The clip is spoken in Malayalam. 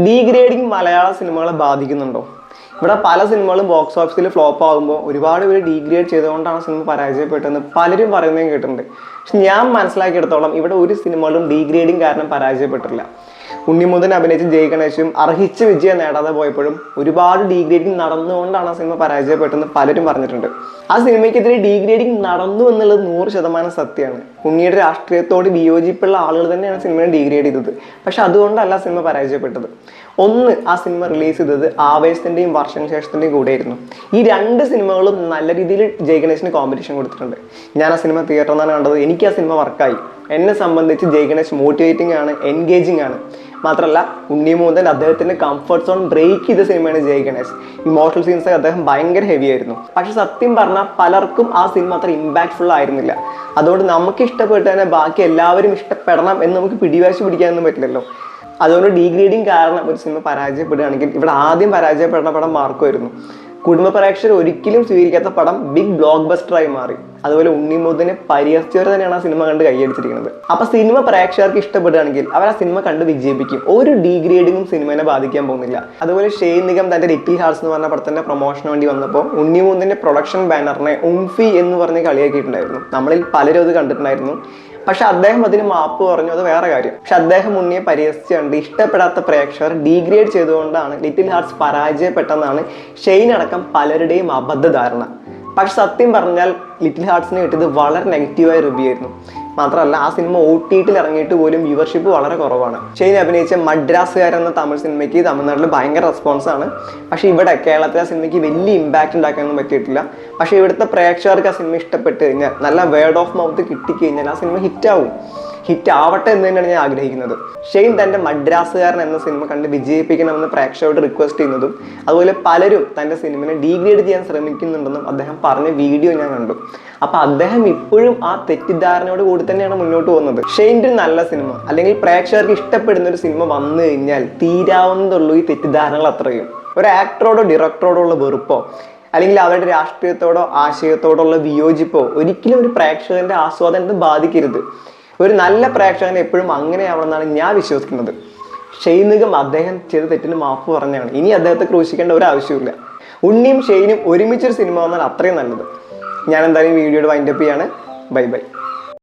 ഡീഗ്രേഡിങ് മലയാള സിനിമകളെ ബാധിക്കുന്നുണ്ടോ? ഇവിടെ പല സിനിമകളും ബോക്സ് ഓഫീസിൽ ഫ്ലോപ്പ് ആകുമ്പോൾ ഒരുപാട് പേര് ഡീഗ്രേഡ് ചെയ്തുകൊണ്ടാണ് സിനിമ പരാജയപ്പെട്ടതെന്ന് പലരും പറയുന്നതും കേട്ടിട്ടുണ്ട്. പക്ഷെ ഞാൻ മനസ്സിലാക്കിയെടുത്തോളം ഇവിടെ ഒരു സിനിമകളും ഡീഗ്രേഡിങ് കാരണം പരാജയപ്പെട്ടിട്ടില്ല. ഉണ്ണിമുതൻ അഭിനയിച്ച് ജയ് ഗണേശും അർഹിച്ച വിജയം നേടാതെ പോയപ്പോഴും ഒരുപാട് ഡീഗ്രേഡിങ് നടന്നുകൊണ്ടാണ് ആ സിനിമ പരാജയപ്പെട്ടെന്ന് പലരും പറഞ്ഞിട്ടുണ്ട്. ആ സിനിമയ്ക്കെതിരെ ഡീഗ്രേഡിങ് നടന്നു എന്നുള്ളത് 100% സത്യമാണ്. ഉണ്ണിയുടെ രാഷ്ട്രീയത്തോട് വിയോജിപ്പുള്ള ആളുകൾ തന്നെയാണ് സിനിമയെ ഡീഗ്രേഡ് ചെയ്തത്. പക്ഷെ അതുകൊണ്ടല്ല സിനിമ പരാജയപ്പെട്ടത്. ഒന്ന്, ആ സിനിമ റിലീസ് ചെയ്തത് ആവേശത്തിൻ്റെയും വർഷശേഷത്തിൻ്റെയും കൂടെയായിരുന്നു. ഈ രണ്ട് സിനിമകളും നല്ല രീതിയിൽ ജയ് ഗണേശിന് കോമ്പറ്റീഷൻ കൊടുത്തിട്ടുണ്ട്. ഞാൻ ആ സിനിമ തിയേറ്ററിൽ നിന്നാണ് കണ്ടത്. എനിക്ക് ആ സിനിമ വർക്കായി. എന്നെ സംബന്ധിച്ച് ജയ് ഗണേശ് മോട്ടിവേറ്റിംഗ് ആണ്, എൻഗേജിങ് ആണ്. മാത്രമല്ല ഉണ്ണിമുതൻ അദ്ദേഹത്തിന്റെ കംഫർട്ട് സോൺ ബ്രേക്ക് ചെയ്ത സിനിമയാണ് ജയ് ഗണേശ്. ഇമോഷണൽ സീൻസ് അദ്ദേഹം ഭയങ്കര ഹെവി ആയിരുന്നു. പക്ഷെ സത്യം പറഞ്ഞാൽ പലർക്കും ആ സിനിമ അത്ര ഇമ്പാക്ട്ഫുൾ ആയിരുന്നില്ല. അതുകൊണ്ട് നമുക്ക് ഇഷ്ടപ്പെട്ട് തന്നെ ബാക്കി എല്ലാവരും ഇഷ്ടപ്പെടണം എന്ന് നമുക്ക് പിടിവാശി പിടിക്കാനൊന്നും പറ്റില്ലല്ലോ. അതുകൊണ്ട് ഡീഗ്രേഡിങ് കാരണം ഒരു സിനിമ പരാജയപ്പെടുകയാണെങ്കിൽ ഇവിടെ ആദ്യം പരാജയപ്പെടുന്ന പടം മാർക്കോയായിരുന്നു. കുടുംബ പ്രേക്ഷകർ ഒരിക്കലും സ്വീകരിക്കാത്ത പടം ബിഗ് ബ്ലോക്ക് ബസ്റ്ററായി മാറി. അതുപോലെ ഉണ്ണിമുതനെ പരിഹസിച്ചവർ തന്നെയാണ് ആ സിനിമ കണ്ട് കൈയടിച്ചിരിക്കുന്നത്. അപ്പൊ സിനിമ പ്രേക്ഷകർക്ക് ഇഷ്ടപ്പെടുകയാണെങ്കിൽ അവർ ആ സിനിമ കണ്ട് വിജയിപ്പിക്കും. ഒരു ഡീഗ്രേഡിങ്ങും സിനിമയെ ബാധിക്കാൻ പോകുന്നില്ല. അതുപോലെ ഷെയ്ൻ നിഗം തന്റെ ലിറ്റിൽ ഹാർട്സ് എന്ന് പറഞ്ഞ പടത്തിന്റെ പ്രൊമോഷന് വേണ്ടി വന്നപ്പോൾ ഉണ്ണിമുതന്റെ പ്രൊഡക്ഷൻ ബാനറിനെ ഉംഫി എന്ന് പറഞ്ഞ് കളിയാക്കിയിട്ടുണ്ടായിരുന്നു. നമ്മളിൽ പലരും അത് കണ്ടിട്ടുണ്ടായിരുന്നു. പക്ഷെ അദ്ദേഹം അതിന് മാപ്പ് പറഞ്ഞു, അത് വേറെ കാര്യം. പക്ഷെ അദ്ദേഹം ഉണ്ണിയെ പരിഹസിച്ചുകൊണ്ട് ഇഷ്ടപ്പെടാത്ത പ്രേക്ഷകർ ഡീഗ്രേഡ് ചെയ്തുകൊണ്ടാണ് ലിറ്റിൽ ഹാർട്സ് പരാജയപ്പെട്ടെന്നാണ് ഷെയ്ൻ അടക്കം പലരുടെയും അബദ്ധധാരണ. പക്ഷെ സത്യം പറഞ്ഞാൽ ലിറ്റിൽ ഹാർട്സിന് കിട്ടിയത് വളരെ നെഗറ്റീവായ റിവ്യൂ ആയിരുന്നു. മാത്രമല്ല ആ സിനിമ OTT ഇറങ്ങിയിട്ട് പോലും വ്യൂവർഷിപ്പ് വളരെ കുറവാണ്. ഷെയ്ൻ അഭിനയിച്ച മദ്രാസുകാരൻ എന്ന തമിഴ് സിനിമയ്ക്ക് തമിഴ്നാട്ടിൽ ഭയങ്കര റെസ്പോൺസാണ്. പക്ഷേ ഇവിടെ കേരളത്തിലെ ആ സിനിമയ്ക്ക് വലിയ ഇമ്പാക്റ്റ് ഉണ്ടാക്കാനൊന്നും പറ്റിയിട്ടില്ല. പക്ഷേ ഇവിടുത്തെ പ്രേക്ഷകർക്ക് ആ സിനിമ ഇഷ്ടപ്പെട്ട് കഴിഞ്ഞാൽ, നല്ല വേർഡ് ഓഫ് മൗത്ത് കിട്ടിക്കഴിഞ്ഞാൽ ആ സിനിമ ഹിറ്റാവും. ഹിറ്റ് ആവട്ടെ എന്ന് തന്നെയാണ് ഞാൻ ആഗ്രഹിക്കുന്നത്. ഷെയ്ൻ തൻ്റെ മദ്രാസുകാരൻ എന്ന സിനിമ കണ്ട് വിജയിപ്പിക്കണമെന്ന് പ്രേക്ഷകരോട് റിക്വസ്റ്റ് ചെയ്യുന്നതും അതുപോലെ പലരും തൻ്റെ സിനിമയെ ഡീഗ്രേഡ് ചെയ്യാൻ ശ്രമിക്കുന്നുണ്ടെന്നും അദ്ദേഹം പറഞ്ഞ വീഡിയോ ഞാൻ കണ്ടു. അപ്പൊ അദ്ദേഹം ഇപ്പോഴും ആ തെറ്റിദ്ധാരണയോട് കൂടി തന്നെയാണ് മുന്നോട്ട് പോകുന്നത്. ഷെയ്ൻ്റെ ഒരു നല്ല സിനിമ അല്ലെങ്കിൽ പ്രേക്ഷകർക്ക് ഇഷ്ടപ്പെടുന്ന ഒരു സിനിമ വന്നു കഴിഞ്ഞാൽ തീരാവുന്നതുള്ളൂ ഈ തെറ്റിദ്ധാരണകൾ അത്രയും. ഒരു ആക്ടറോടോ ഡയറക്ടറോടോ ഉള്ള വെറുപ്പോ അല്ലെങ്കിൽ അവരുടെ രാഷ്ട്രീയത്തോടോ ആശയത്തോടോ ഉള്ള വിയോജിപ്പോ ഒരിക്കലും ഒരു പ്രേക്ഷകന്റെ ആസ്വാദനത്തെ ബാധിക്കരുത്. ഒരു നല്ല പ്രേക്ഷകനെ എപ്പോഴും അങ്ങനെയാവണമെന്നാണ് ഞാൻ വിശ്വസിക്കുന്നത്. ഷെയ്ൻ നിഗം അദ്ദേഹം ചെയ്ത തെറ്റിന് മാപ്പ് പറഞ്ഞാണ്. ഇനി അദ്ദേഹത്തെ ക്രൂശിക്കേണ്ട ഒരു ആവശ്യമില്ല. ഉണ്ണിയും ഷെയ്നും ഒരുമിച്ചൊരു സിനിമ വന്നാൽ അത്രയും നല്ലത്. ഞാൻ എന്തായാലും വീഡിയോയുടെ വൈൻഡപ്പ് ചെയ്യാണ്. Bye bye.